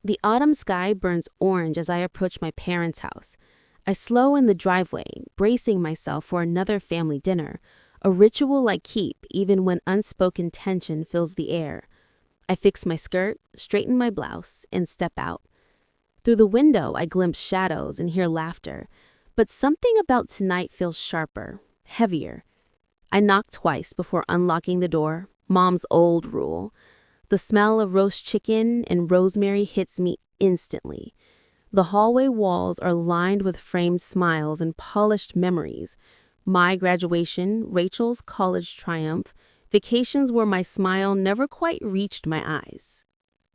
The autumn sky burns orange as I approach my parents' house. I slow in the driveway, bracing myself for another family dinner, a ritual I keep even when unspoken tension fills the air. I fix my skirt, straighten my blouse, and step out. Through the window, I glimpse shadows and hear laughter, but something about tonight feels sharper, heavier. I knock twice before unlocking the door, Mom's old rule. The smell of roast chicken and rosemary hits me instantly. The hallway walls are lined with framed smiles and polished memories. My graduation, Rachel's college triumph, vacations where my smile never quite reached my eyes.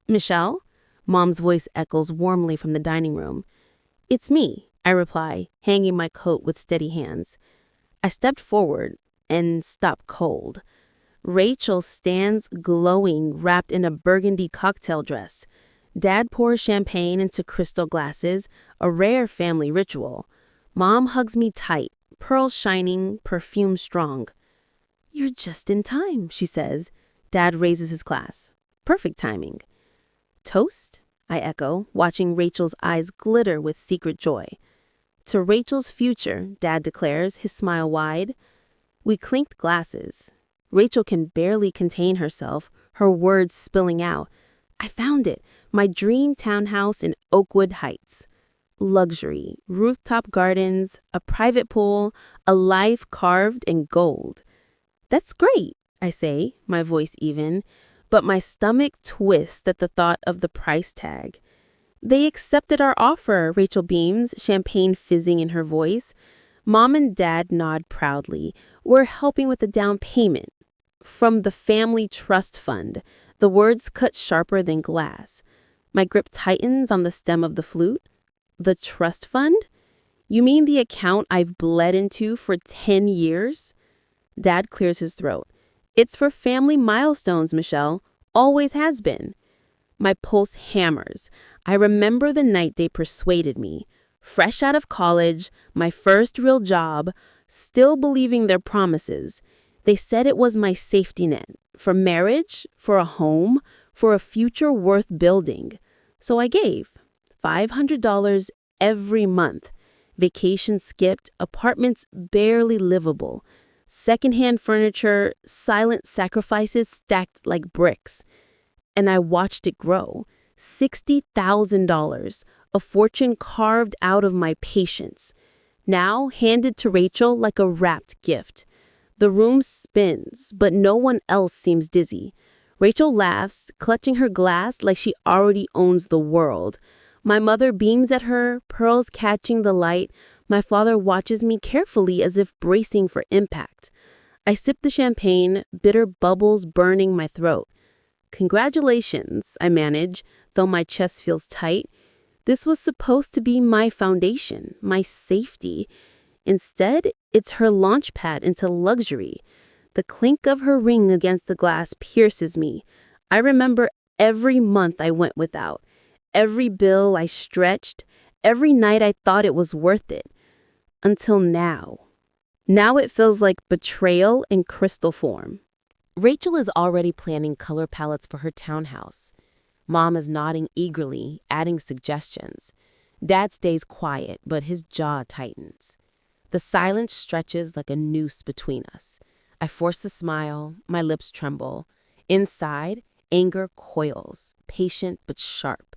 "Michelle?" Mom's voice echoes warmly from the dining room. "It's me," I reply, hanging my coat with steady hands. I stepped forward and stopped cold. Rachel stands glowing, wrapped in a burgundy cocktail dress. Dad pours champagne into crystal glasses, a rare family ritual. Mom hugs me tight, pearls shining, perfume strong. "You're just in time," she says. Dad raises his glass. Perfect timing. "Toast?" I echo, watching Rachel's eyes glitter with secret joy. "To Rachel's future," Dad declares, his smile wide. We clinked glasses. Rachel can barely contain herself, her words spilling out. "I found it, my dream townhouse in Oakwood Heights. Luxury, rooftop gardens, a private pool, a life carved in gold." "That's great," I say, my voice even, but my stomach twists at the thought of the price tag. "They accepted our offer," Rachel beams, champagne fizzing in her voice. Mom and Dad nod proudly. "We're helping with the down payment. From the family trust fund." The words cut sharper than glass. My grip tightens on the stem of the flute. "The trust fund? You mean the account I've bled into for 10 years? Dad clears his throat. "It's for family milestones, Mechelle. Always has been." My pulse hammers. I remember the night they persuaded me. Fresh out of college, my first real job, still believing their promises. They said it was my safety net, for marriage, for a home, for a future worth building. So I gave $500 every month. Vacations skipped, apartments barely livable. Secondhand furniture, silent sacrifices stacked like bricks. And I watched it grow. $60,000, a fortune carved out of my patience. Now handed to Rachel like a wrapped gift. The room spins, but no one else seems dizzy. Rachel laughs, clutching her glass like she already owns the world. My mother beams at her, pearls catching the light. My father watches me carefully as if bracing for impact. I sip the champagne, bitter bubbles burning my throat. "Congratulations," I manage, though my chest feels tight. This was supposed to be my foundation, my safety. Instead, it's her launch pad into luxury. The clink of her ring against the glass pierces me. I remember every month I went without, every bill I stretched, every night I thought it was worth it. Until now. Now it feels like betrayal in crystal form. Rachel is already planning color palettes for her townhouse. Mom is nodding eagerly, adding suggestions. Dad stays quiet, but his jaw tightens. The silence stretches like a noose between us. I force a smile, my lips tremble. Inside, anger coils, patient but sharp.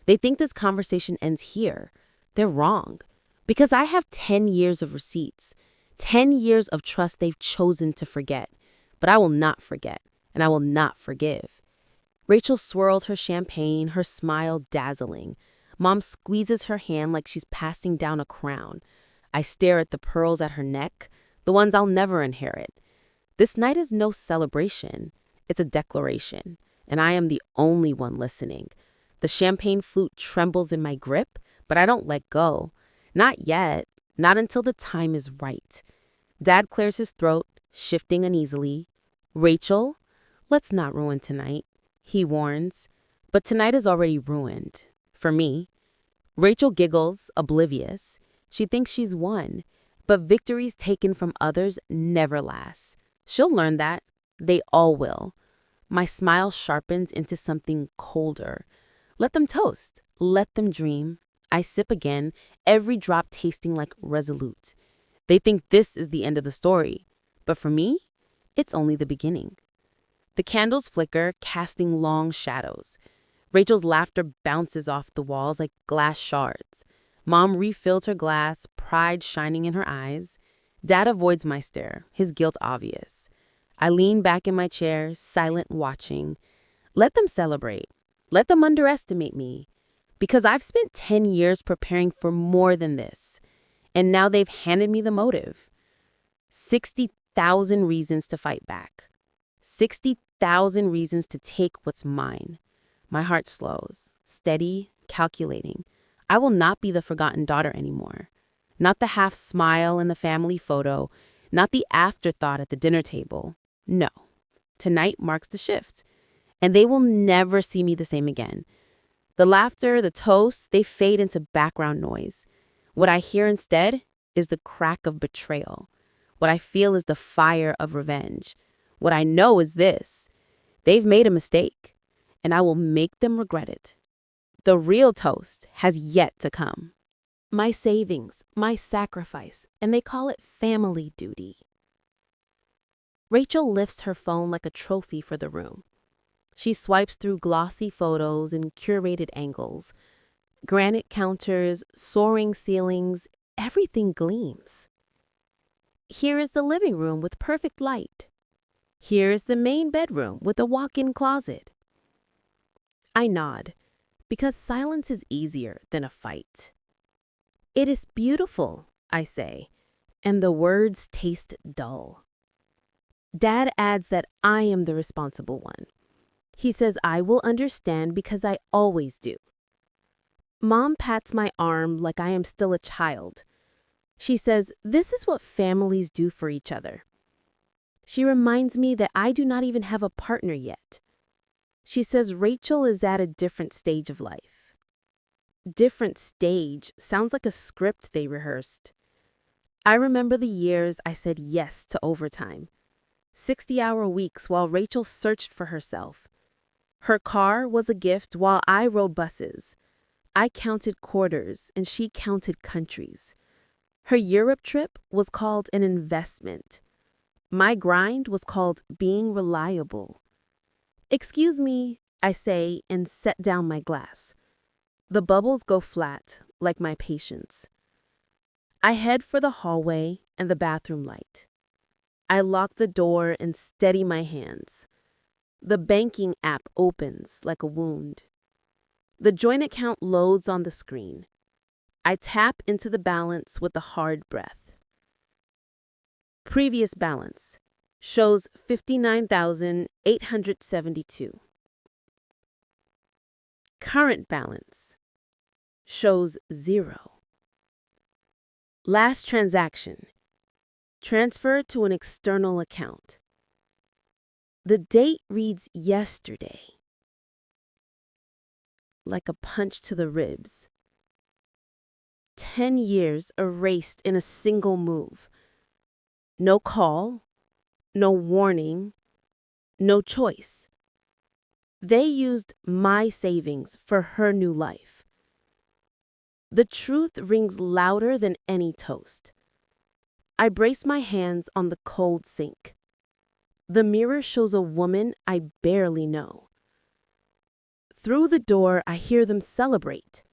They think this conversation ends here. They're wrong. Because I have 10 years of receipts, 10 years of trust they've chosen to forget. But I will not forget, and I will not forgive. Rachel swirls her champagne, her smile dazzling. Mom squeezes her hand like she's passing down a crown. I stare at the pearls at her neck, the ones I'll never inherit. This night is no celebration. It's a declaration, and I am the only one listening. The champagne flute trembles in my grip, but I don't let go. Not yet, not until the time is right. Dad clears his throat, shifting uneasily. "Rachel, let's not ruin tonight," he warns. But tonight is already ruined. For me. Rachel giggles, oblivious. She thinks she's won. But victories taken from others never last. She'll learn that. They all will. My smile sharpens into something colder. Let them toast. Let them dream. I sip again, every drop tasting like Resolute. They think this is the end of the story. But for me, it's only the beginning. The candles flicker, casting long shadows. Rachel's laughter bounces off the walls like glass shards. Mom refills her glass, pride shining in her eyes. Dad avoids my stare, his guilt obvious. I lean back in my chair, silent, watching. Let them celebrate. Let them underestimate me. Because I've spent 10 years preparing for more than this. And now they've handed me the motive. 60,000 reasons to fight back. 60,000 reasons to take what's mine. My heart slows, steady, calculating. I will not be the forgotten daughter anymore. Not the half smile in the family photo, not the afterthought at the dinner table. No. Tonight marks the shift. And they will never see me the same again. The laughter, the toasts, they fade into background noise. What I hear instead is the crack of betrayal. What I feel is the fire of revenge. What I know is this: they've made a mistake, and I will make them regret it. The real toast has yet to come. My savings, my sacrifice, and they call it family duty. Rachel lifts her phone like a trophy for the room. She swipes through glossy photos and curated angles. Granite counters, soaring ceilings, everything gleams. Here is the living room with perfect light. Here is the main bedroom with a walk-in closet. I nod, because silence is easier than a fight. It is beautiful, I say, and the words taste dull. Dad adds that I am the responsible one. He says I will understand because I always do. Mom pats my arm like I am still a child. She says this is what families do for each other. She reminds me that I do not even have a partner yet. She says Rachel is at a different stage of life. Different stage sounds like a script they rehearsed. I remember the years I said yes to overtime. 60-hour weeks while Rachel searched for herself. Her car was a gift while I rode buses. I counted quarters and she counted countries. Her Europe trip was called an investment. My grind was called being reliable. Excuse me, I say and set down my glass. The bubbles go flat, like my patience. I head for the hallway and the bathroom light. I lock the door and steady my hands. The banking app opens like a wound. The joint account loads on the screen. I tap into the balance with a hard breath. Previous balance shows 59,872. Current balance shows 0. Last transaction, transfer to an external account. The date reads yesterday, like a punch to the ribs. 10 years erased in a single move. No call, no warning, no choice. They used my savings for her new life. The truth rings louder than any toast. I brace my hands on the cold sink. The mirror shows a woman I barely know. Through the door, I hear them celebrate.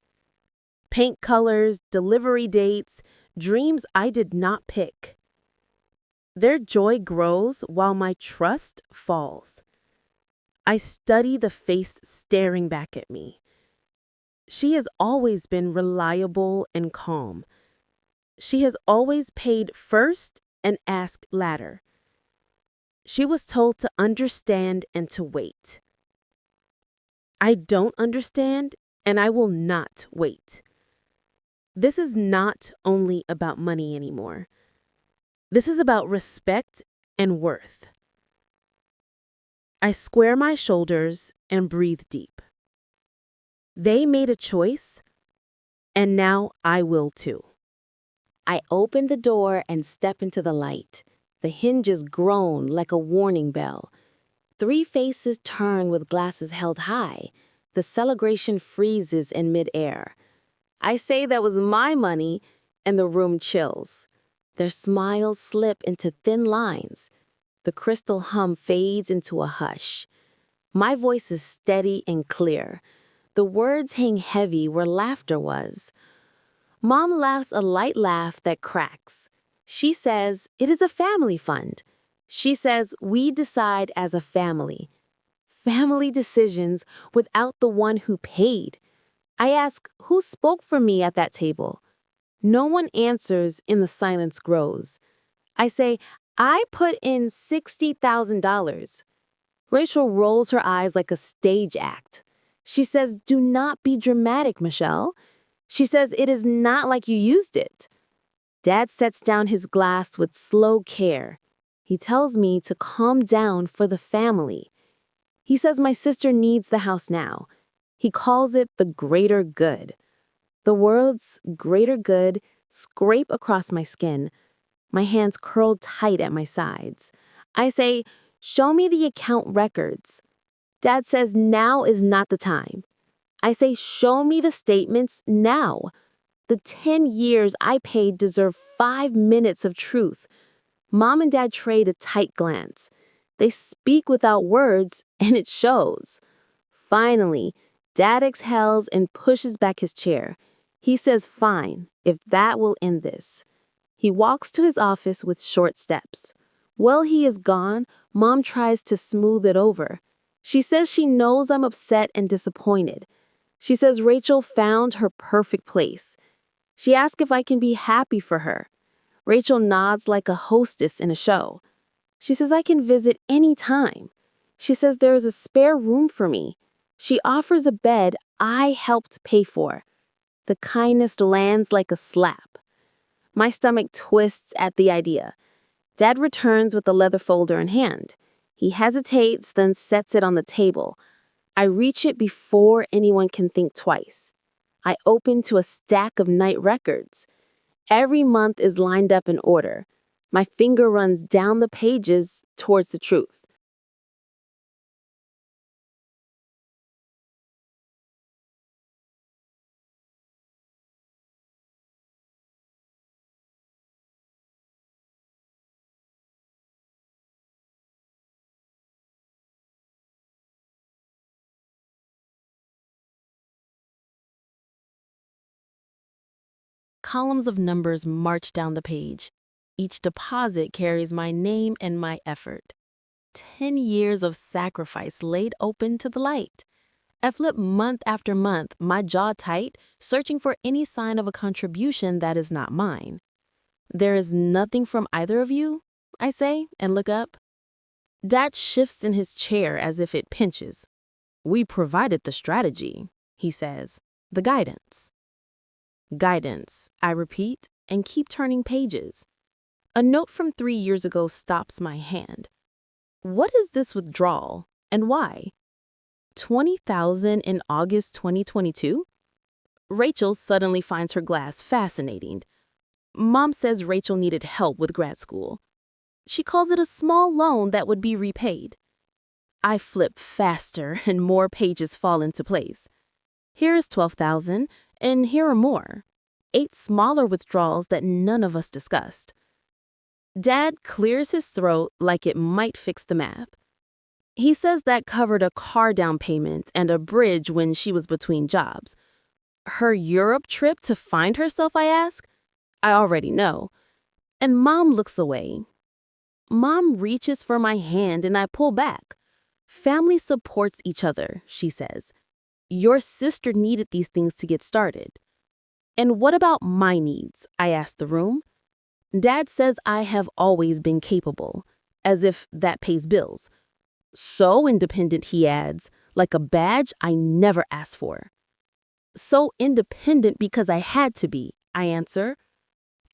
Paint colors, delivery dates, dreams I did not pick. Their joy grows while my trust falls. I study the face staring back at me. She has always been reliable and calm. She has always paid first and asked later. She was told to understand and to wait. I don't understand, and I will not wait. This is not only about money anymore. This is about respect and worth. I square my shoulders and breathe deep. They made a choice, and now I will too. I open the door and step into the light. The hinges groan like a warning bell. 3 faces turn with glasses held high. The celebration freezes in midair. I say that was my money, and the room chills. Their smiles slip into thin lines. The crystal hum fades into a hush. My voice is steady and clear. The words hang heavy where laughter was. Mom laughs a light laugh that cracks. She says, "It is a family fund." She says, "We decide as a family." Family decisions without the one who paid. I ask, who spoke for me at that table? No one answers, and the silence grows. I say, I put in $60,000. Rachel rolls her eyes like a stage act. She says, "Do not be dramatic, Mechelle." She says, "It is not like you used it." Dad sets down his glass with slow care. He tells me to calm down for the family. He says my sister needs the house now. He calls it the greater good. The words greater good scrape across my skin. My hands curl tight at my sides. I say, "Show me the account records." Dad says now is not the time. I say, "Show me the statements now." The 10 years I paid deserve 5 minutes of truth. Mom and Dad trade a tight glance. They speak without words, and it shows. Finally, Dad exhales and pushes back his chair. He says, "Fine, if that will end this." He walks to his office with short steps. While he is gone, Mom tries to smooth it over. She says she knows I'm upset and disappointed. She says Rachel found her perfect place. She asks if I can be happy for her. Rachel nods like a hostess in a show. She says I can visit any time. She says there is a spare room for me. She offers a bed I helped pay for. The kindness lands like a slap. My stomach twists at the idea. Dad returns with the leather folder in hand. He hesitates, then sets it on the table. I reach it before anyone can think twice. I open to a stack of night records. Every month is lined up in order. My finger runs down the pages towards the truth. Columns of numbers march down the page. Each deposit carries my name and my effort. 10 years of sacrifice laid open to the light. I flip month after month, my jaw tight, searching for any sign of a contribution that is not mine. "There is nothing from either of you?" I say, and look up. Dad shifts in his chair as if it pinches. "We provided the strategy," he says, "the guidance." Guidance, I repeat, and keep turning pages. A note from 3 years ago stops my hand. What is this withdrawal, and why? 20,000 in August 2022? Rachel suddenly finds her glass fascinating. Mom says Rachel needed help with grad school. She calls it a small loan that would be repaid. I flip faster and more pages fall into place. Here is 12,000, and here are more. 8 smaller withdrawals that none of us discussed. Dad clears his throat like it might fix the math. He says that covered a car down payment and a bridge when she was between jobs. Her Europe trip to find herself, I ask? I already know. And Mom looks away. Mom reaches for my hand and I pull back. "Family supports each other," she says. "Your sister needed these things to get started." "And what about my needs?" I ask the room. Dad says I have always been capable, as if that pays bills. So independent, he adds, like a badge I never asked for. So independent because I had to be, I answer.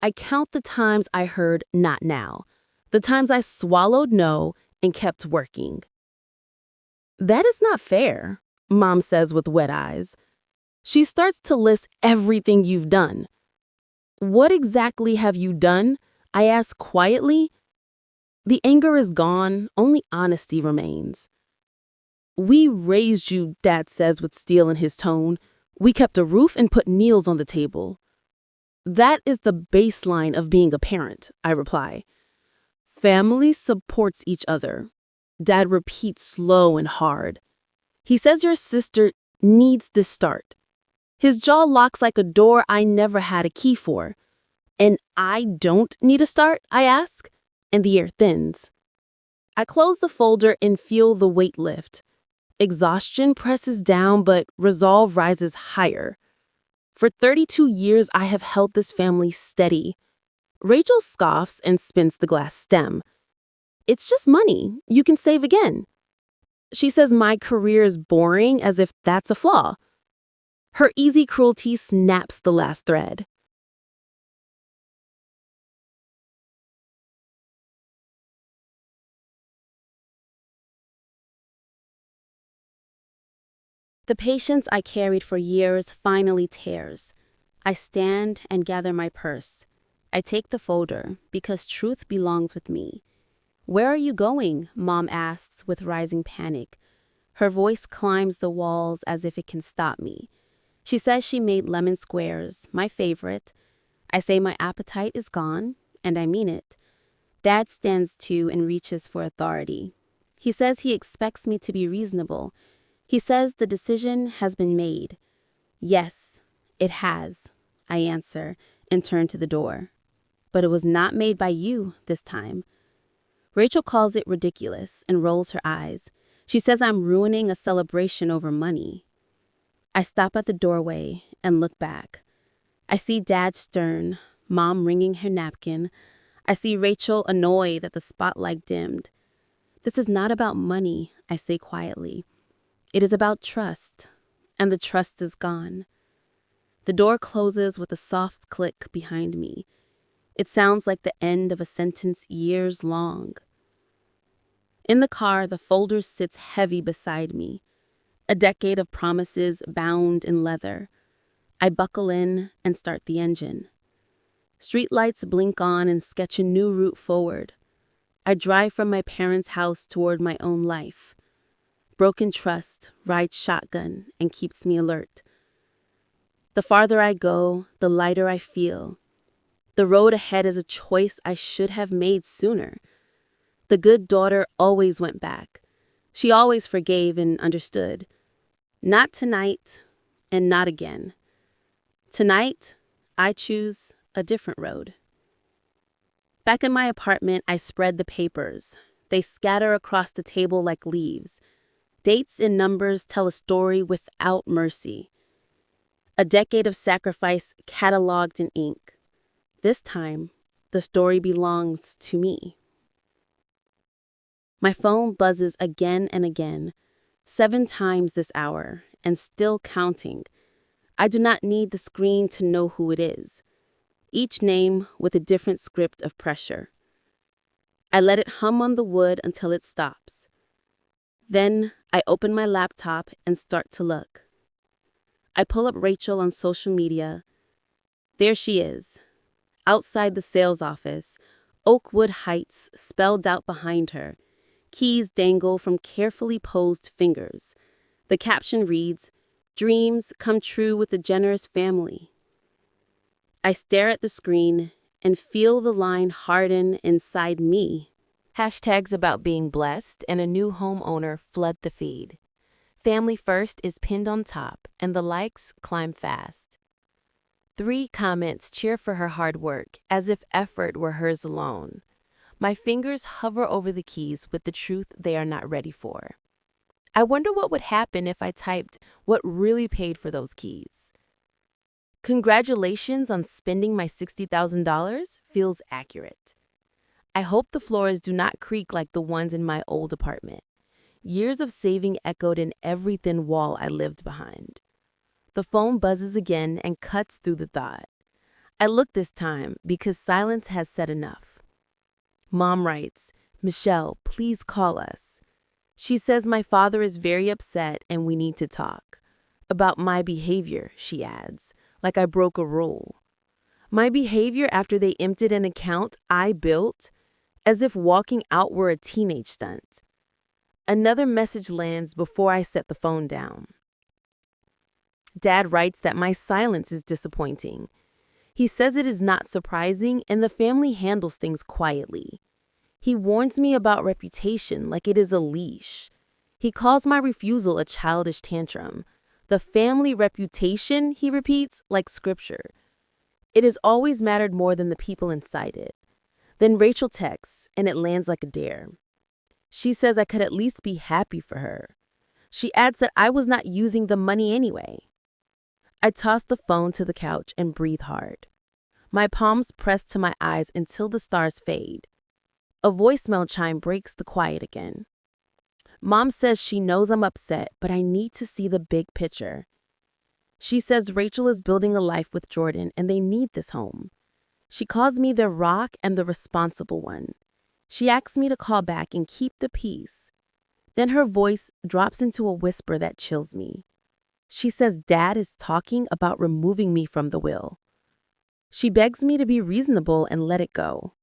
I count the times I heard "not now," the times I swallowed no and kept working. "That is not fair," Mom says with wet eyes. She starts to list everything you've done. "What exactly have you done?" I ask quietly. The anger is gone, only honesty remains. We raised you, Dad says with steel in his tone. We kept a roof and put meals on the table. That is the baseline of being a parent, I reply. Family supports each other. Dad repeats slow and hard. He says your sister needs this start. His jaw locks like a door I never had a key for. And I don't need a start, I ask, and the air thins. I close the folder and feel the weight lift. Exhaustion presses down, but resolve rises higher. For 32 years, I have held this family steady. Rachel scoffs and spins the glass stem. It's just money. You can save again. She says my career is boring, as if that's a flaw. Her easy cruelty snaps the last thread. The patience I carried for years finally tears. I stand and gather my purse. I take the folder because truth belongs with me. Where are you going? Mom asks with rising panic. Her voice climbs the walls as if it can stop me. She says she made lemon squares, my favorite. I say my appetite is gone, and I mean it. Dad stands too and reaches for authority. He says he expects me to be reasonable. He says the decision has been made. Yes, it has, I answer and turn to the door. But it was not made by you this time. Rachel calls it ridiculous and rolls her eyes. She says I'm ruining a celebration over money. I stop at the doorway and look back. I see Dad stern, Mom wringing her napkin. I see Rachel annoyed that the spotlight dimmed. This is not about money, I say quietly. It is about trust, and the trust is gone. The door closes with a soft click behind me. It sounds like the end of a sentence years long. In the car, the folder sits heavy beside me. A decade of promises bound in leather. I buckle in and start the engine. Streetlights blink on and sketch a new route forward. I drive from my parents' house toward my own life. Broken trust rides shotgun and keeps me alert. The farther I go, the lighter I feel. The road ahead is a choice I should have made sooner. The good daughter always went back. She always forgave and understood. Not tonight, and not again. Tonight, I choose a different road. Back in my apartment, I spread the papers. They scatter across the table like leaves. Dates and numbers tell a story without mercy. A decade of sacrifice cataloged in ink. This time, the story belongs to me. My phone buzzes again and again, 7 times this hour, and still counting. I do not need the screen to know who it is. Each name with a different script of pressure. I let it hum on the wood until it stops. Then I open my laptop and start to look. I pull up Rachel on social media. There she is, outside the sales office, Oakwood Heights spelled out behind her. Keys dangle from carefully posed fingers. The caption reads, "Dreams come true with a generous family." I stare at the screen and feel the line harden inside me. Hashtags about being blessed and a new homeowner flood the feed. Family First is pinned on top, and the likes climb fast. 3 comments cheer for her hard work, as if effort were hers alone. My fingers hover over the keys with the truth they are not ready for. I wonder what would happen if I typed what really paid for those keys. Congratulations on spending my $60,000 feels accurate. I hope the floors do not creak like the ones in my old apartment. Years of saving echoed in every thin wall I lived behind. The phone buzzes again and cuts through the thought. I look this time because silence has said enough. Mom writes, "Mechelle, please call us." She says my father is very upset and we need to talk. About my behavior, she adds, like I broke a rule. My behavior after they emptied an account I built, as if walking out were a teenage stunt. Another message lands before I set the phone down. Dad writes that my silence is disappointing. He says it is not surprising and the family handles things quietly. He warns me about reputation like it is a leash. He calls my refusal a childish tantrum. The family reputation, he repeats, like scripture. It has always mattered more than the people inside it. Then Rachel texts, and it lands like a dare. She says I could at least be happy for her. She adds that I was not using the money anyway. I toss the phone to the couch and breathe hard. My palms press to my eyes until the stars fade. A voicemail chime breaks the quiet again. Mom says she knows I'm upset, but I need to see the big picture. She says Rachel is building a life with Jordan and they need this home. She calls me the rock and the responsible one. She asks me to call back and keep the peace. Then her voice drops into a whisper that chills me. She says Dad is talking about removing me from the will. She begs me to be reasonable and let it go.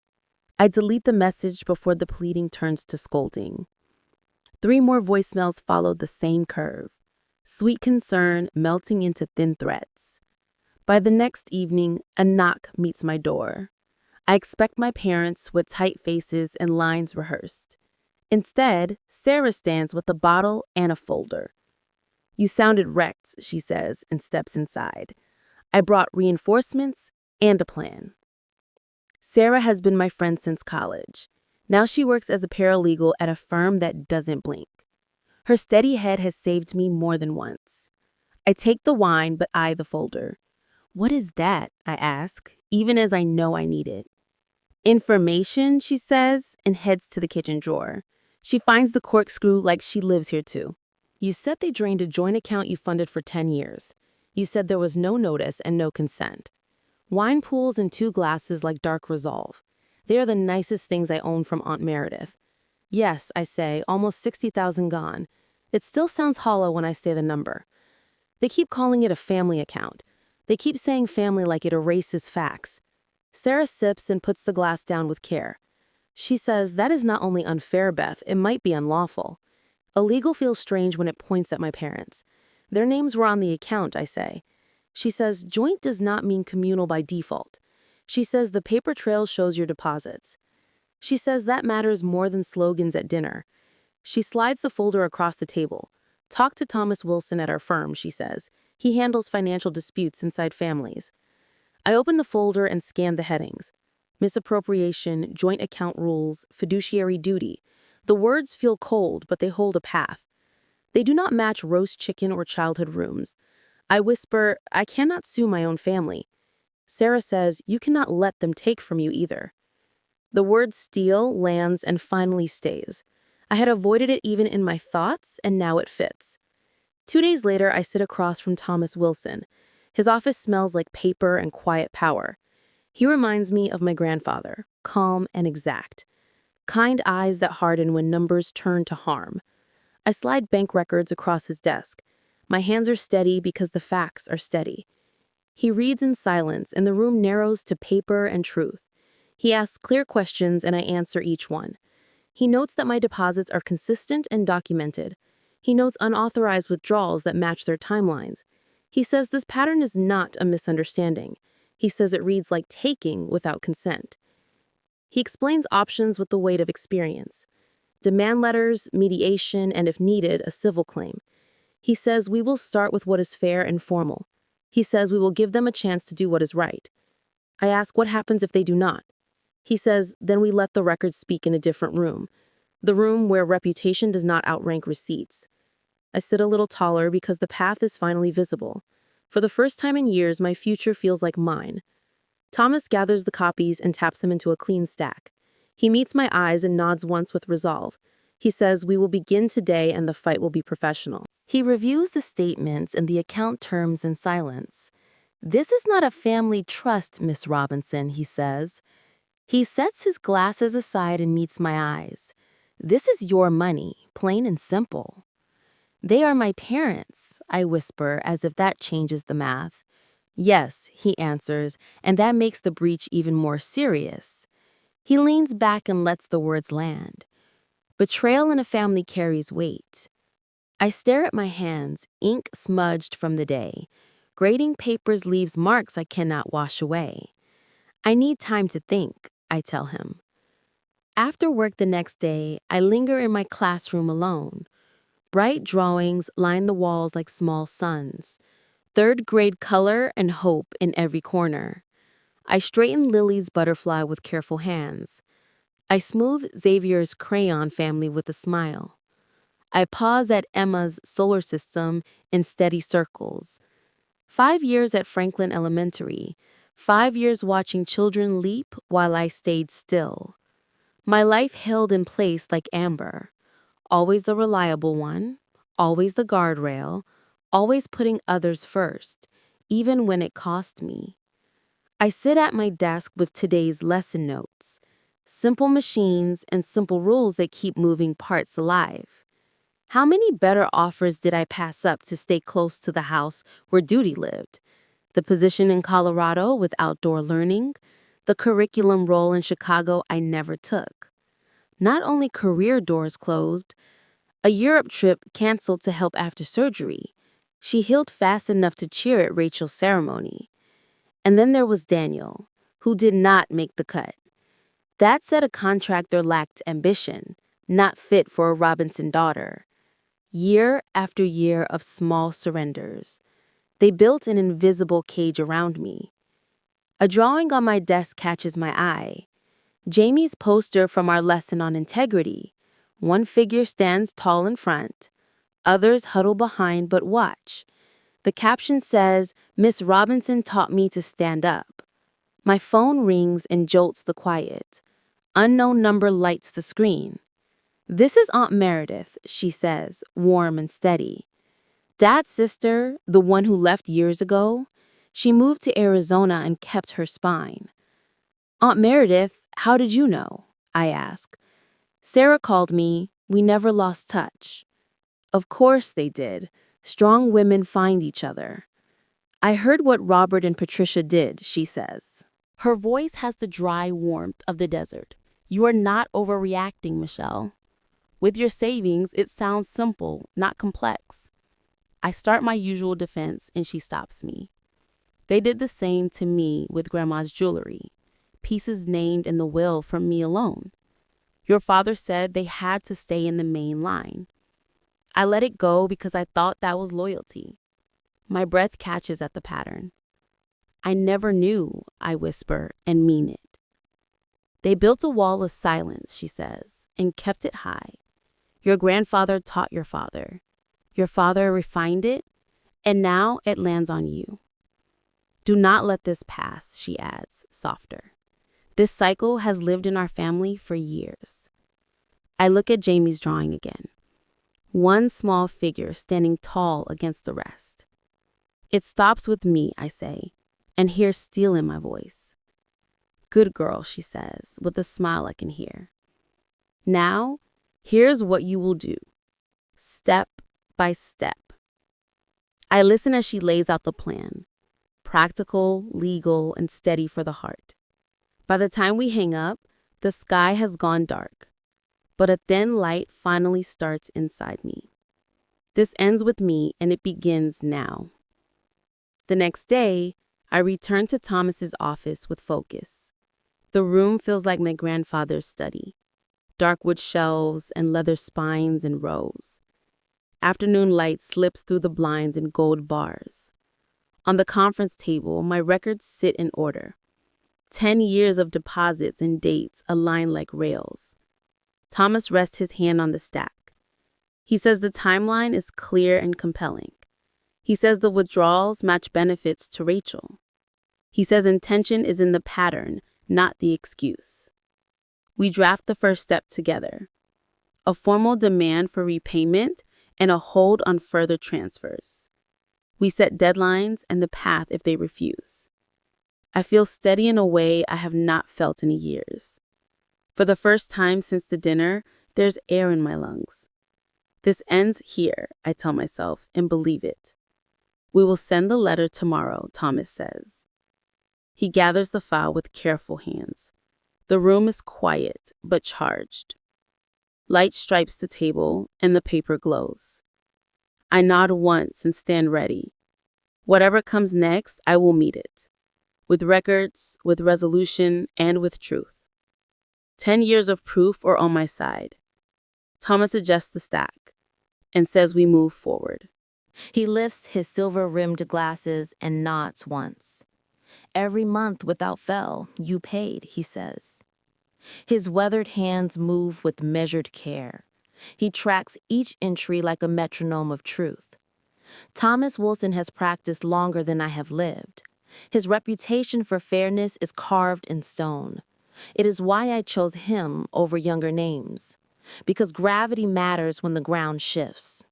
I delete the message before the pleading turns to scolding. 3 more voicemails followed the same curve. Sweet concern melting into thin threats. By the next evening, a knock meets my door. I expect my parents with tight faces and lines rehearsed. Instead, Sarah stands with a bottle and a folder. You sounded wrecked, she says, and steps inside. I brought reinforcements and a plan. Sarah has been my friend since college. Now she works as a paralegal at a firm that doesn't blink. Her steady head has saved me more than once. I take the wine, but eye the folder. What is that? I ask, even as I know I need it. Information, she says, and heads to the kitchen drawer. She finds the corkscrew like she lives here too. You said they drained a joint account you funded for 10 years. You said there was no notice and no consent. Wine pools and 2 glasses like dark resolve. They are the nicest things I own from Aunt Meredith. Yes, I say, almost 60,000 gone. It still sounds hollow when I say the number. They keep calling it a family account. They keep saying family like it erases facts. Sarah sips and puts the glass down with care. She says, that is not only unfair, Beth, it might be unlawful. Illegal feels strange when it points at my parents. Their names were on the account, I say. She says, joint does not mean communal by default. She says the paper trail shows your deposits. She says that matters more than slogans at dinner. She slides the folder across the table. Talk to Thomas Wilson at our firm, she says. He handles financial disputes inside families. I open the folder and scan the headings. Misappropriation, joint account rules, fiduciary duty. The words feel cold, but they hold a path. They do not match roast chicken or childhood rooms. I whisper, I cannot sue my own family. Sarah says, you cannot let them take from you either. The word steal lands and finally stays. I had avoided it even in my thoughts, and now it fits. 2 days later, I sit across from Thomas Wilson. His office smells like paper and quiet power. He reminds me of my grandfather, calm and exact. Kind eyes that harden when numbers turn to harm. I slide bank records across his desk. My hands are steady because the facts are steady. He reads in silence, and the room narrows to paper and truth. He asks clear questions, and I answer each one. He notes that my deposits are consistent and documented. He notes unauthorized withdrawals that match their timelines. He says this pattern is not a misunderstanding. He says it reads like taking without consent. He explains options with the weight of experience. Demand letters, mediation, and if needed, a civil claim. He says we will start with what is fair and formal. He says we will give them a chance to do what is right. I ask what happens if they do not. He says then we let the records speak in a different room. The room where reputation does not outrank receipts. I sit a little taller because the path is finally visible. For the first time in years, my future feels like mine. Thomas gathers the copies and taps them into a clean stack. He meets my eyes and nods once with resolve. He says, we will begin today and the fight will be professional. He reviews the statements and the account terms in silence. This is not a family trust, Miss Robinson, he says. He sets his glasses aside and meets my eyes. This is your money, plain and simple. They are my parents, I whisper, as if that changes the math. Yes, he answers, and that makes the breach even more serious. He leans back and lets the words land. Betrayal in a family carries weight. I stare at my hands, ink smudged from the day. Grading papers leaves marks I cannot wash away. I need time to think, I tell him. After work the next day, I linger in my classroom alone. Bright drawings line the walls like small suns. Third grade color and hope in every corner. I straighten Lily's butterfly with careful hands. I smooth Xavier's crayon family with a smile. I pause at Emma's solar system in steady circles. 5 years at Franklin Elementary. 5 years watching children leap while I stayed still. My life held in place like amber. Always the reliable one, always the guardrail, always putting others first, even when it cost me. I sit at my desk with today's lesson notes. Simple machines and simple rules that keep moving parts alive. How many better offers did I pass up to stay close to the house where duty lived? The position in Colorado with outdoor learning, the curriculum role in Chicago I never took. Not only career doors closed, a Europe trip canceled to help after surgery. She healed fast enough to cheer at Rachel's ceremony. And then there was Daniel, who did not make the cut. That said, a contractor lacked ambition, not fit for a Robinson daughter. Year after year of small surrenders. They built an invisible cage around me. A drawing on my desk catches my eye. Jamie's poster from our lesson on integrity. One figure stands tall in front. Others huddle behind but watch. The caption says, "Miss Robinson taught me to stand up." My phone rings and jolts the quiet. Unknown number lights the screen. "This is Aunt Meredith," she says, warm and steady. Dad's sister, the one who left years ago, she moved to Arizona and kept her spine. "Aunt Meredith, how did you know?" I ask. "Sarah called me. We never lost touch." Of course they did. Strong women find each other. "I heard what Robert and Patricia did," she says. Her voice has the dry warmth of the desert. "You are not overreacting, Mechelle. With your savings, it sounds simple, not complex." I start my usual defense and she stops me. "They did the same to me with Grandma's jewelry. Pieces named in the will from me alone. Your father said they had to stay in the main line. I let it go because I thought that was loyalty." My breath catches at the pattern. "I never knew," I whisper and mean it. "They built a wall of silence," she says, "and kept it high. Your grandfather taught your father. Your father refined it, and now it lands on you. Do not let this pass," she adds, softer. "This cycle has lived in our family for years." I look at Jamie's drawing again. One small figure standing tall against the rest. "It stops with me," I say, and hear steel in my voice. "Good girl," she says, with a smile I can hear. "Now, here's what you will do. Step by step." I listen as she lays out the plan. Practical, legal, and steady for the heart. By the time we hang up, the sky has gone dark, but a thin light finally starts inside me. This ends with me, and it begins now. The next day, I return to Thomas's office with focus. The room feels like my grandfather's study. Dark wood shelves and leather spines in rows. Afternoon light slips through the blinds in gold bars. On the conference table, my records sit in order. 10 years of deposits and dates align like rails. Thomas rests his hand on the stack. He says the timeline is clear and compelling. He says the withdrawals match benefits to Rachel. He says intention is in the pattern, not the excuse. We draft the first step together. A formal demand for repayment and a hold on further transfers. We set deadlines and the path if they refuse. I feel steady in a way I have not felt in years. For the first time since the dinner, there's air in my lungs. This ends here, I tell myself, and believe it. We will send the letter tomorrow, Thomas says. He gathers the file with careful hands. The room is quiet, but charged. Light stripes the table, and the paper glows. I nod once and stand ready. Whatever comes next, I will meet it. With records, with resolution, and with truth. 10 years of proof are on my side. Thomas adjusts the stack and says we move forward. He lifts his silver-rimmed glasses and nods once. Every month without fail, you paid, he says. His weathered hands move with measured care. He tracks each entry like a metronome of truth. Thomas Wilson has practiced longer than I have lived. His reputation for fairness is carved in stone. It is why I chose him over younger names. Because gravity matters when the ground shifts.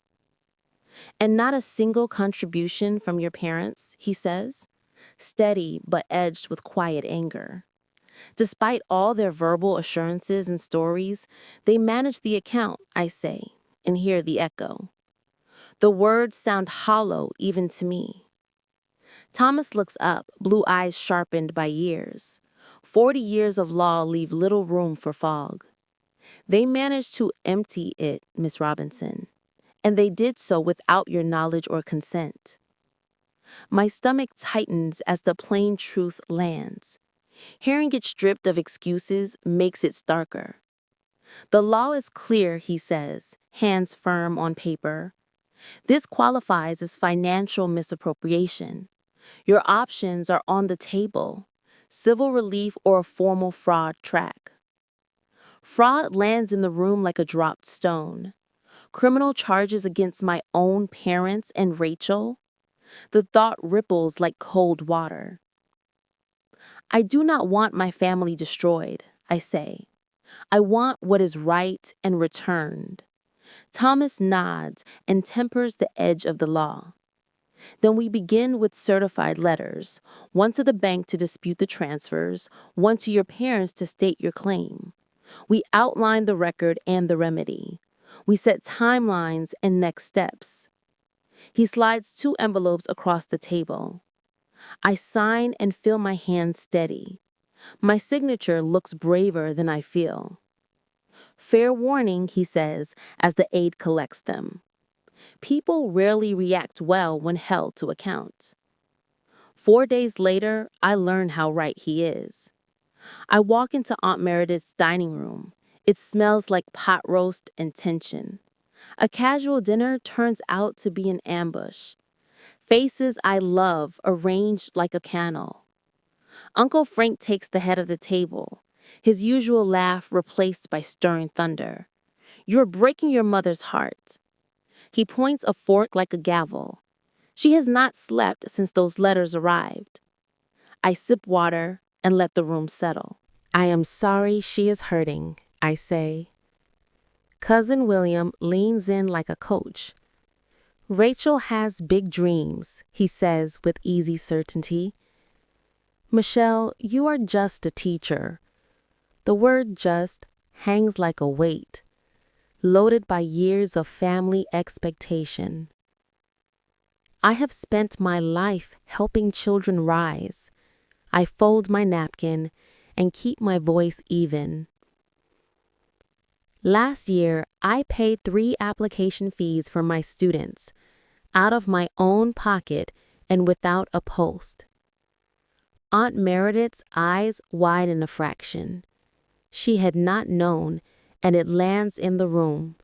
And not a single contribution from your parents, he says, steady but edged with quiet anger. Despite all their verbal assurances and stories, they manage the account, I say, and hear the echo. The words sound hollow even to me. Thomas looks up, blue eyes sharpened by years. 40 years of law leave little room for fog. They managed to empty it, Miss Robinson, and they did so without your knowledge or consent. My stomach tightens as the plain truth lands. Hearing it stripped of excuses makes it starker. The law is clear, he says, hands firm on paper. This qualifies as financial misappropriation. Your options are on the table: civil relief or a formal fraud track. Fraud lands in the room like a dropped stone. Criminal charges against my own parents and Rachel. The thought ripples like cold water. I do not want my family destroyed, I say. I want what is right and returned. Thomas nods and tempers the edge of the law. Then we begin with certified letters, one to the bank to dispute the transfers, one to your parents to state your claim. We outline the record and the remedy. We set timelines and next steps. He slides 2 envelopes across the table. I sign and feel my hand steady. My signature looks braver than I feel. Fair warning, he says, as the aide collects them. People rarely react well when held to account. 4 days later, I learn how right he is. I walk into Aunt Meredith's dining room. It smells like pot roast and tension. A casual dinner turns out to be an ambush. Faces I love arranged like a canal. Uncle Frank takes the head of the table, his usual laugh replaced by stirring thunder. You're breaking your mother's heart. He points a fork like a gavel. She has not slept since those letters arrived. I sip water and let the room settle. I am sorry she is hurting, I say. Cousin William leans in like a coach. Rachel has big dreams, he says with easy certainty. Mechelle, you are just a teacher. The word just hangs like a weight, loaded by years of family expectation. I have spent my life helping children rise. I fold my napkin and keep my voice even. Last year, I paid 3 application fees for my students, out of my own pocket and without a post. Aunt Meredith's eyes widen a fraction. She had not known, and it lands in the room.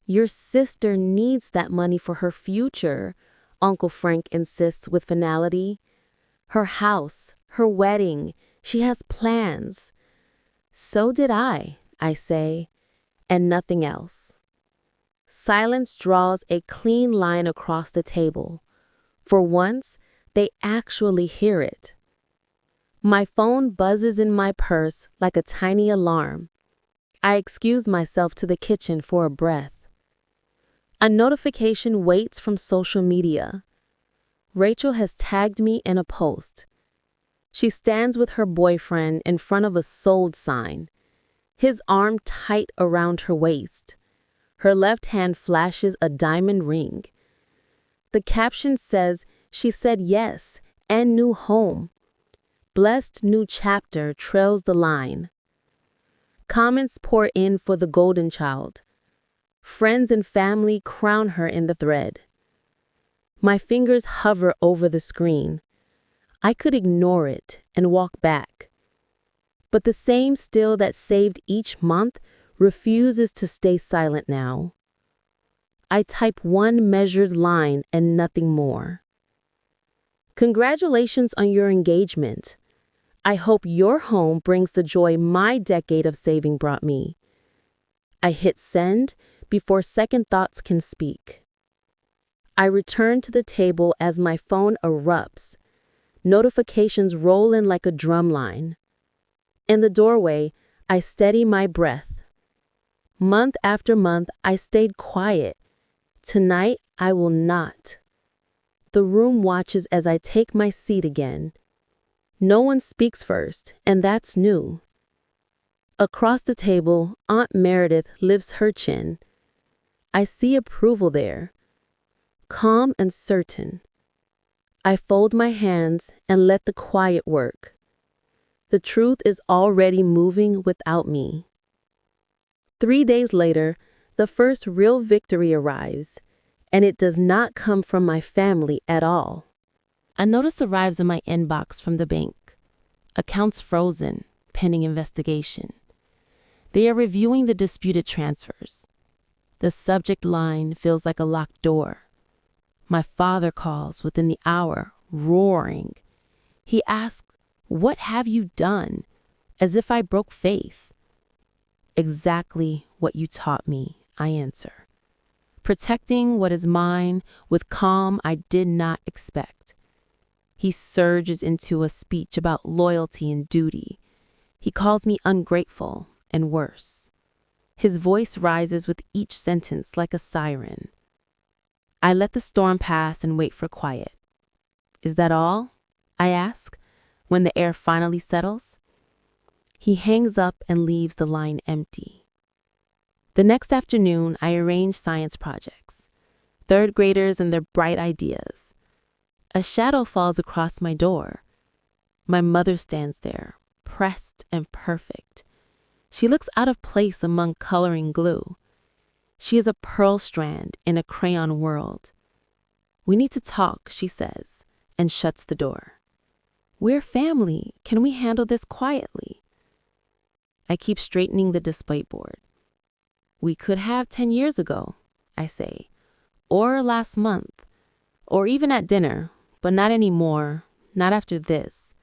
Your sister needs that money for her future, Uncle Frank insists with finality. Her house, her wedding, she has plans. So did I say, and nothing else. Silence draws a clean line across the table. For once, they actually hear it. My phone buzzes in my purse like a tiny alarm. I excuse myself to the kitchen for a breath. A notification waits from social media. Rachel has tagged me in a post. She stands with her boyfriend in front of a sold sign, his arm tight around her waist. Her left hand flashes a diamond ring. The caption says she said yes and new home. Blessed new chapter trails the line. Comments pour in for the golden child. Friends and family crown her in the thread. My fingers hover over the screen. I could ignore it and walk back. But the same still that saved each month refuses to stay silent now. I type one measured line and nothing more. Congratulations on your engagement. I hope your home brings the joy my decade of saving brought me. I hit send before second thoughts can speak. I return to the table as my phone erupts. Notifications roll in like a drum line. In the doorway, I steady my breath. Month after month, I stayed quiet. Tonight, I will not. The room watches as I take my seat again. No one speaks first, and that's new. Across the table, Aunt Meredith lifts her chin. I see approval there, calm and certain. I fold my hands and let the quiet work. The truth is already moving without me. 3 days later, the first real victory arrives, and it does not come from my family at all. A notice arrives in my inbox from the bank. Accounts frozen, pending investigation. They are reviewing the disputed transfers. The subject line feels like a locked door. My father calls within the hour, roaring. He asks, "What have you done?" As if I broke faith. Exactly what you taught me, I answer. Protecting what is mine with calm I did not expect. He surges into a speech about loyalty and duty. He calls me ungrateful and worse. His voice rises with each sentence like a siren. I let the storm pass and wait for quiet. Is that all? I ask, when the air finally settles. He hangs up and leaves the line empty. The next afternoon, I arrange science projects. Third graders and their bright ideas. A shadow falls across my door. My mother stands there, pressed and perfect. She looks out of place among coloring glue. She is a pearl strand in a crayon world. We need to talk, she says, and shuts the door. We're family. Can we handle this quietly? I keep straightening the display board. We could have 10 years ago, I say, or last month, or even at dinner, but not anymore, not after this.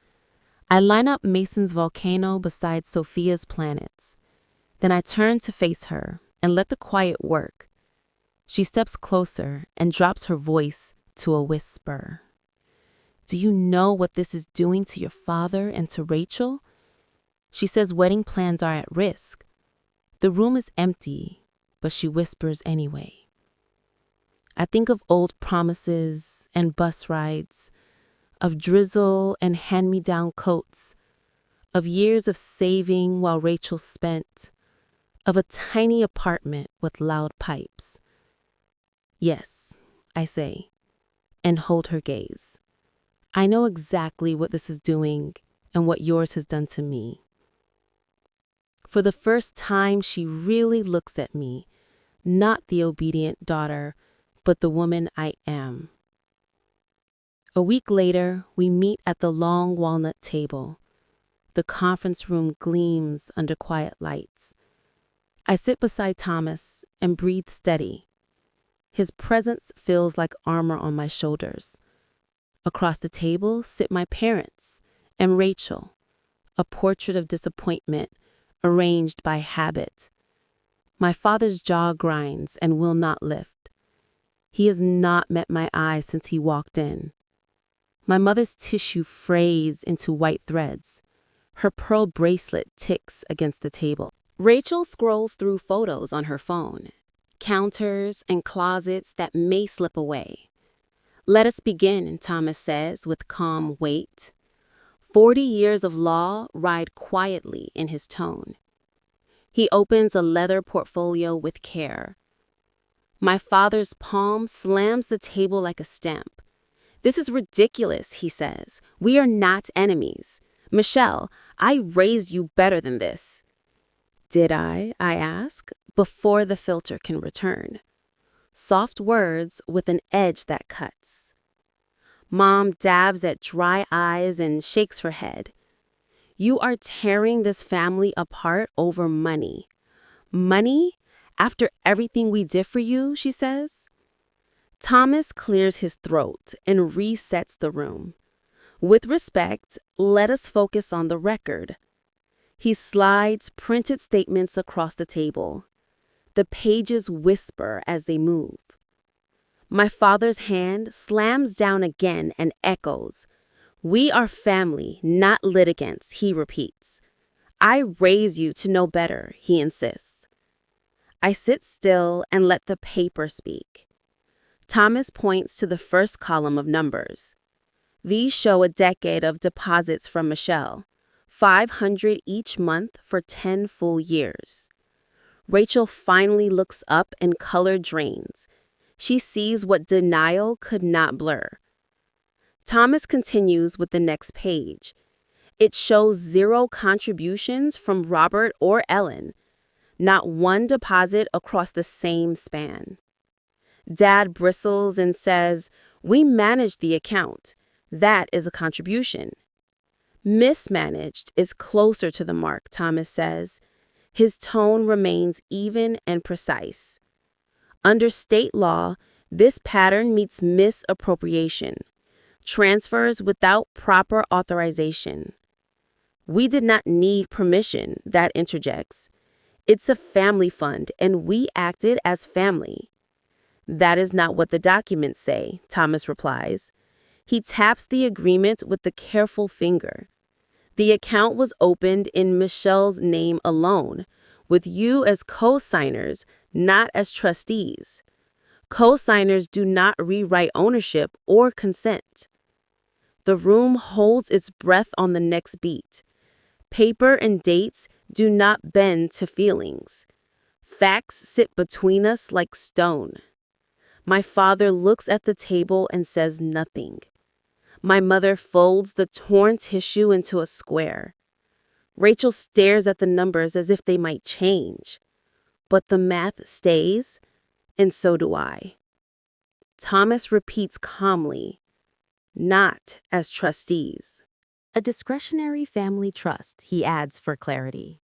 I line up Mason's volcano beside Sophia's planets. Then I turn to face her and let the quiet work. She steps closer and drops her voice to a whisper. Do you know what this is doing to your father and to Rachel? She says wedding plans are at risk. The room is empty, but she whispers anyway. I think of old promises and bus rides, of drizzle and hand-me-down coats, of years of saving while Rachel spent, of a tiny apartment with loud pipes. Yes, I say, and hold her gaze. I know exactly what this is doing and what yours has done to me. For the first time, she really looks at me, not the obedient daughter, but the woman I am. A week later, we meet at the long walnut table. The conference room gleams under quiet lights. I sit beside Thomas and breathe steady. His presence feels like armor on my shoulders. Across the table sit my parents and Rachel, a portrait of disappointment arranged by habit. My father's jaw grinds and will not lift. He has not met my eyes since he walked in. My mother's tissue frays into white threads. Her pearl bracelet ticks against the table. Rachel scrolls through photos on her phone, counters and closets that may slip away. Let us begin, Thomas says with calm weight. 40 years of law ride quietly in his tone. He opens a leather portfolio with care. My father's palm slams the table like a stamp. This is ridiculous, he says. We are not enemies. Mechelle, I raised you better than this. Did I ask, before the filter can return. Soft words with an edge that cuts. Mom dabs at dry eyes and shakes her head. You are tearing this family apart over money. Money? After everything we did for you, she says. Thomas clears his throat and resets the room. With respect, let us focus on the record. He slides printed statements across the table. The pages whisper as they move. My father's hand slams down again and echoes. We are family, not litigants, he repeats. I raise you to know better, he insists. I sit still and let the paper speak. Thomas points to the first column of numbers. These show a decade of deposits from Mechelle, 500 each month for 10 full years. Rachel finally looks up and color drains. She sees what denial could not blur. Thomas continues with the next page. It shows 0 contributions from Robert or Ellen, not one deposit across the same span. Dad bristles and says, "We managed the account. That is a contribution." Mismanaged is closer to the mark, Thomas says. His tone remains even and precise. Under state law, this pattern meets misappropriation, transfers without proper authorization. We did not need permission, that interjects. It's a family fund, and we acted as family. That is not what the documents say, Thomas replies. He taps the agreement with the careful finger. The account was opened in Michelle's name alone, with you as co-signers, not as trustees. Co-signers do not rewrite ownership or consent. The room holds its breath on the next beat. Paper and dates do not bend to feelings. Facts sit between us like stone. My father looks at the table and says nothing. My mother folds the torn tissue into a square. Rachel stares at the numbers as if they might change. But the math stays, and so do I. Thomas repeats calmly, not as trustees. A discretionary family trust, he adds for clarity.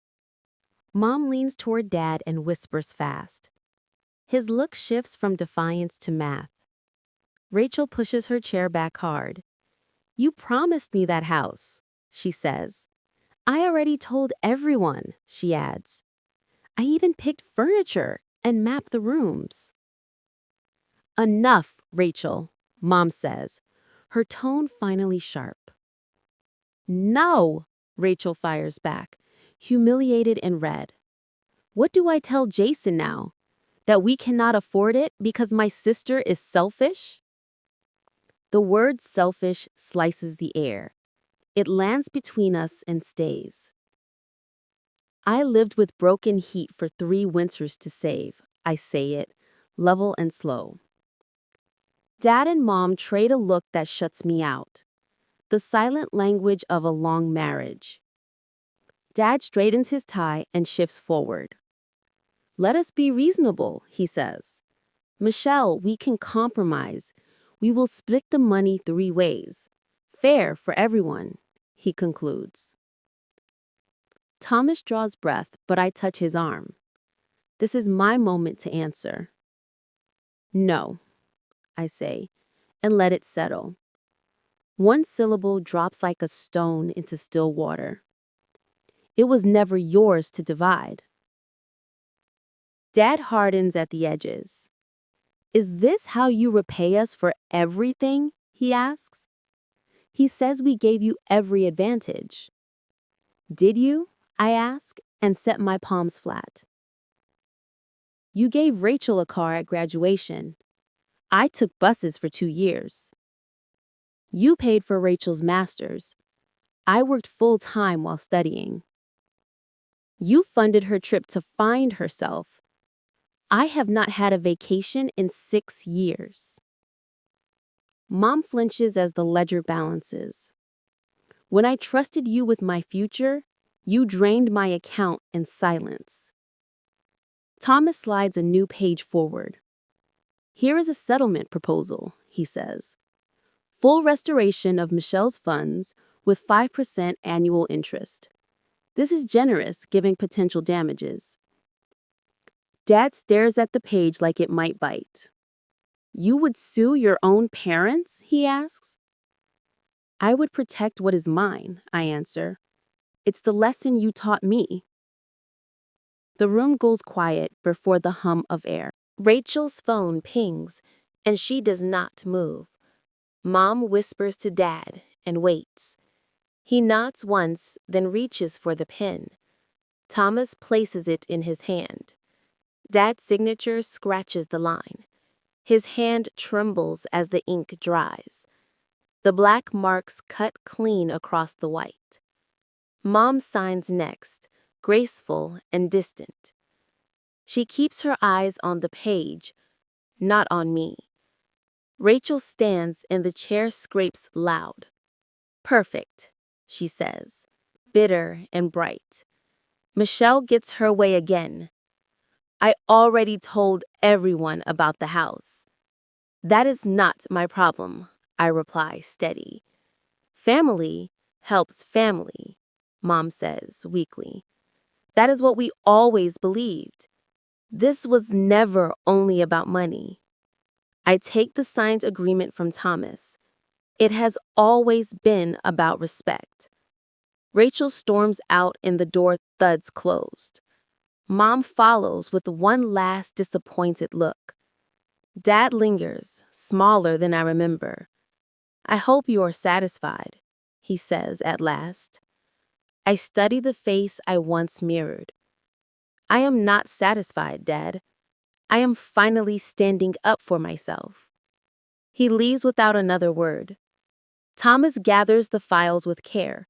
Mom leans toward Dad and whispers fast. His look shifts from defiance to math. Rachel pushes her chair back hard. You promised me that house, she says. I already told everyone, she adds. I even picked furniture and mapped the rooms. Enough, Rachel, Mom says, her tone finally sharp. No, Rachel fires back, humiliated and red. What do I tell Jason now? That we cannot afford it because my sister is selfish? The word selfish slices the air. It lands between us and stays. I lived with broken heat for 3 winters to save, I say it, level and slow. Dad and Mom trade a look that shuts me out. The silent language of a long marriage. Dad straightens his tie and shifts forward. Let us be reasonable, he says. Mechelle, we can compromise. We will split the money 3 ways. Fair for everyone, he concludes. Thomas draws breath, but I touch his arm. This is my moment to answer. No, I say, and let it settle. One syllable drops like a stone into still water. It was never yours to divide. Dad hardens at the edges. Is this how you repay us for everything? He asks. He says we gave you every advantage. Did you? I ask, and set my palms flat. You gave Rachel a car at graduation. I took buses for 2 years. You paid for Rachel's master's. I worked full-time while studying. You funded her trip to find herself. I have not had a vacation in 6 years. Mom flinches as the ledger balances. When I trusted you with my future, You drained my account in silence. Thomas slides a new page forward. Here is a settlement proposal, he says. Full restoration of Mechelle's funds with 5% annual interest. This is generous, given potential damages. Dad stares at the page like it might bite. You would sue your own parents? He asks. I would protect what is mine, I answer. It's the lesson you taught me. The room goes quiet before the hum of air. Rachel's phone pings, and she does not move. Mom whispers to Dad and waits. He nods once, then reaches for the pen. Thomas places it in his hand. Dad's signature scratches the line. His hand trembles as the ink dries. The black marks cut clean across the white. Mom signs next, graceful and distant. She keeps her eyes on the page, not on me. Rachel stands and the chair scrapes loud. Perfect, she says, bitter and bright. Mechelle gets her way again. I already told everyone about the house. That is not my problem, I reply, steady. Family helps family, Mom says weakly. That is what we always believed. This was never only about money. I take the signed agreement from Thomas. It has always been about respect. Rachel storms out and the door thuds closed. Mom follows with one last disappointed look. Dad lingers, smaller than I remember. I hope you are satisfied, he says at last. I study the face I once mirrored. I am not satisfied, Dad. I am finally standing up for myself. He leaves without another word. Thomas gathers the files with care.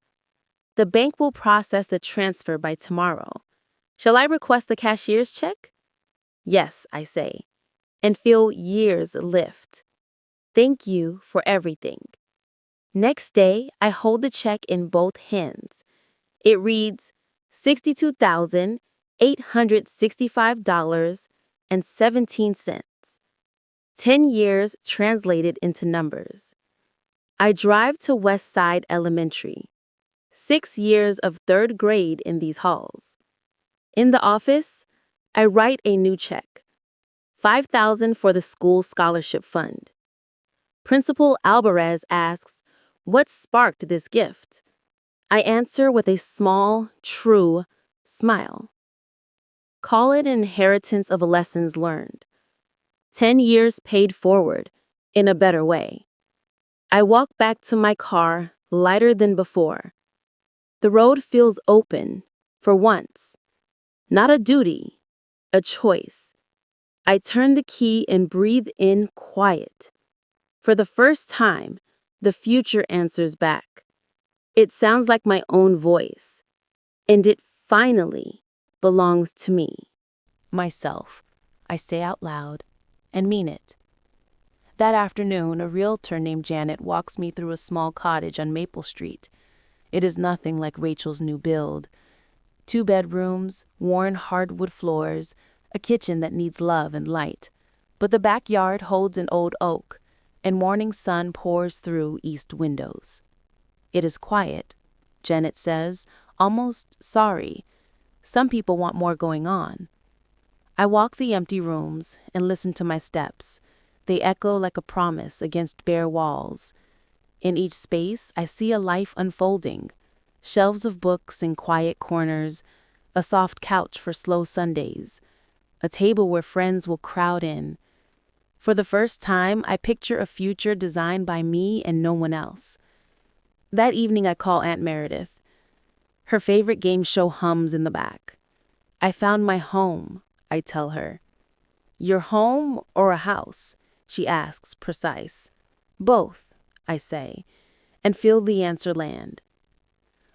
The bank will process the transfer by tomorrow. Shall I request the cashier's check? Yes, I say, and feel years lift. Thank you for everything. Next day, I hold the check in both hands. It reads $62,865.17. 10 years translated into numbers. I drive to West Side Elementary. 6 years of third grade in these halls. In the office, I write a new check. $5,000 for the school scholarship fund. Principal Alvarez asks, what sparked this gift? I answer with a small, true smile. Call it an inheritance of lessons learned. 10 years paid forward, in a better way. I walk back to my car, lighter than before. The road feels open, for once. Not a duty, a choice. I turn the key and breathe in quiet. For the first time, the future answers back. It sounds like my own voice, and it finally belongs to me. Myself, I say out loud, and mean it. That afternoon, a realtor named Janet walks me through a small cottage on Maple Street. It is nothing like Rachel's new build. 2 bedrooms, worn hardwood floors, a kitchen that needs love and light. But the backyard holds an old oak, and morning sun pours through east windows. It is quiet, Janet says, almost sorry. Some people want more going on. I walk the empty rooms and listen to my steps. They echo like a promise against bare walls. In each space, I see a life unfolding. Shelves of books in quiet corners, a soft couch for slow Sundays, a table where friends will crowd in. For the first time, I picture a future designed by me and no one else. That evening, I call Aunt Meredith. Her favorite game show hums in the back. I found my home, I tell her. Your home or a house? She asks, precise. Both, I say, and feel the answer land.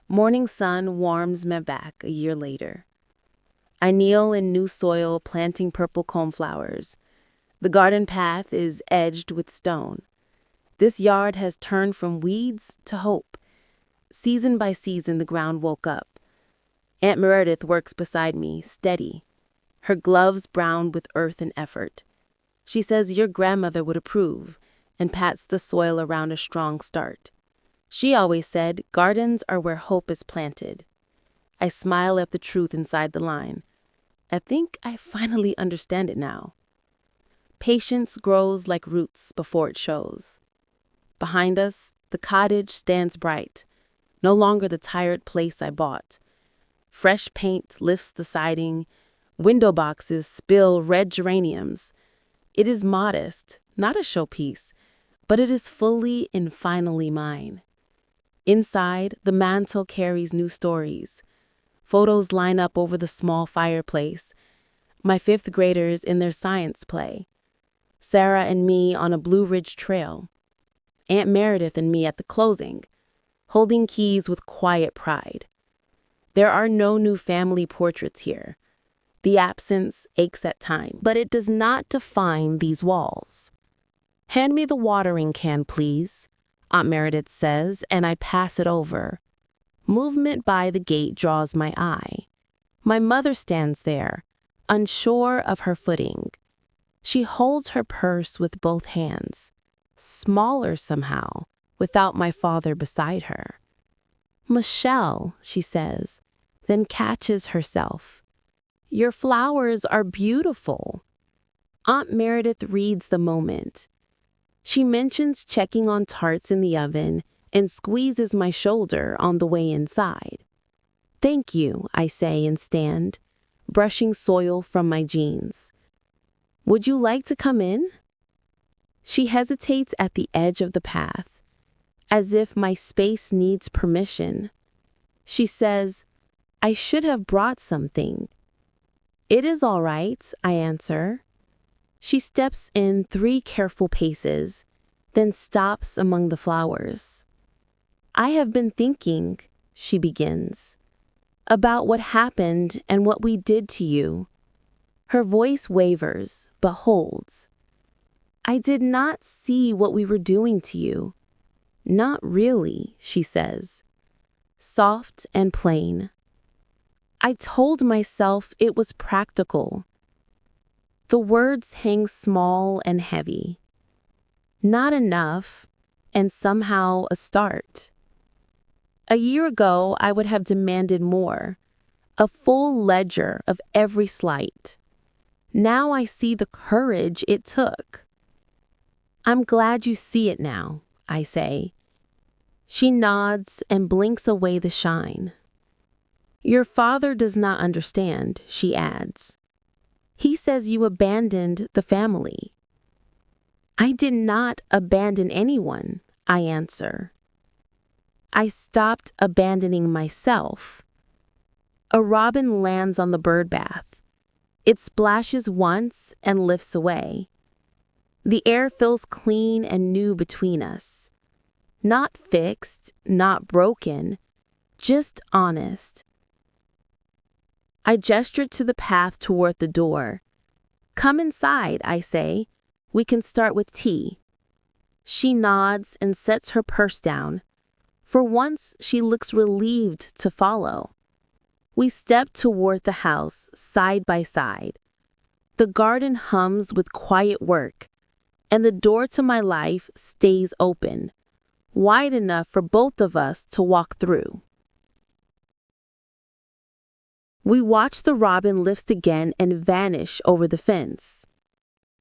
Morning sun warms my back a year later. I kneel in new soil planting purple coneflowers. The garden path is edged with stone. This yard has turned from weeds to hope. Season by season, the ground woke up. Aunt Meredith works beside me, steady, her gloves brown with earth and effort. She says your grandmother would approve and pats the soil around a strong start. She always said gardens are where hope is planted. I smile at the truth inside the line. I think I finally understand it now. Patience grows like roots before it shows. Behind us, the cottage stands bright, no longer the tired place I bought. Fresh paint lifts the siding, window boxes spill red geraniums. It is modest, not a showpiece, but it is fully and finally mine. Inside, the mantel carries new stories. Photos line up over the small fireplace. My fifth graders in their science play. Sarah and me on a Blue Ridge trail. Aunt Meredith and me at the closing, holding keys with quiet pride. There are no new family portraits here. The absence aches at times, but it does not define these walls. "Hand me the watering can, please," Aunt Meredith says, and I pass it over. Movement by the gate draws my eye. My mother stands there, unsure of her footing. She holds her purse with both hands, smaller somehow, without my father beside her. "Mechelle," she says, then catches herself. "Your flowers are beautiful." Aunt Meredith reads the moment. She mentions checking on tarts in the oven and squeezes my shoulder on the way inside. "Thank you," I say and stand, brushing soil from my jeans. "Would you like to come in?" She hesitates at the edge of the path, as if my space needs permission. She says, "I should have brought something." "It is all right," I answer. She steps in 3 careful paces, then stops among the flowers. "I have been thinking," she begins, "about what happened and what we did to you." Her voice wavers, but holds. "I did not see what we were doing to you." "Not really," she says, soft and plain. I told myself it was practical. The words hang small and heavy. Not enough, and somehow a start. A year ago, I would have demanded more, a full ledger of every slight. Now I see the courage it took. "I'm glad you see it now," I say. She nods and blinks away the shine. "Your father does not understand," she adds. "He says you abandoned the family." "I did not abandon anyone," I answer. I stopped abandoning myself. A robin lands on the bird bath. It splashes once and lifts away. The air feels clean and new between us. Not fixed, not broken, just honest. I gestured to the path toward the door. "Come inside," I say. "We can start with tea." She nods and sets her purse down. For once, she looks relieved to follow. We step toward the house, side by side. The garden hums with quiet work, and the door to my life stays open, wide enough for both of us to walk through. We watch the robin lift again and vanish over the fence.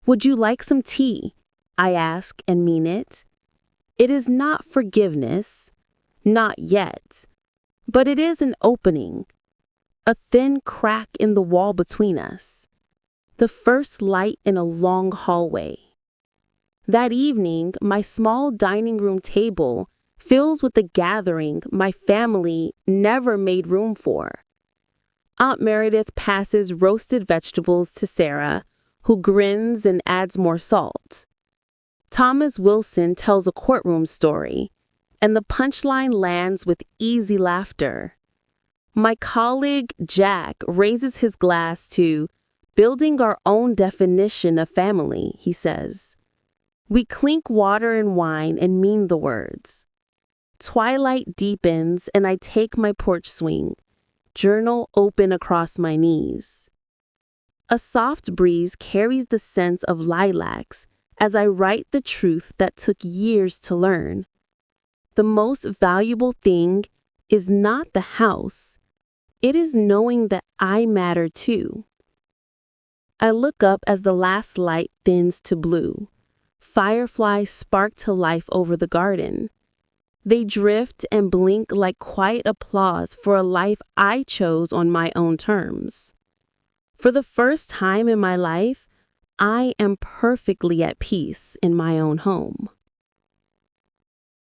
"Would you like some tea?" I ask and mean it. It is not forgiveness, not yet, but it is an opening, a thin crack in the wall between us, the first light in a long hallway. That evening, my small dining room table fills with a gathering my family never made room for. Aunt Meredith passes roasted vegetables to Sarah, who grins and adds more salt. Thomas Wilson tells a courtroom story, and the punchline lands with easy laughter. My colleague, Jack, raises his glass to "building our own definition of family," he says. We clink water and wine and mean the words. Twilight deepens and I take my porch swing, journal open across my knees. A soft breeze carries the scent of lilacs as I write the truth that took years to learn. The most valuable thing is not the house. It is knowing that I matter too. I look up as the last light thins to blue. Fireflies spark to life over the garden. They drift and blink like quiet applause for a life I chose on my own terms. For the first time in my life, I am perfectly at peace in my own home.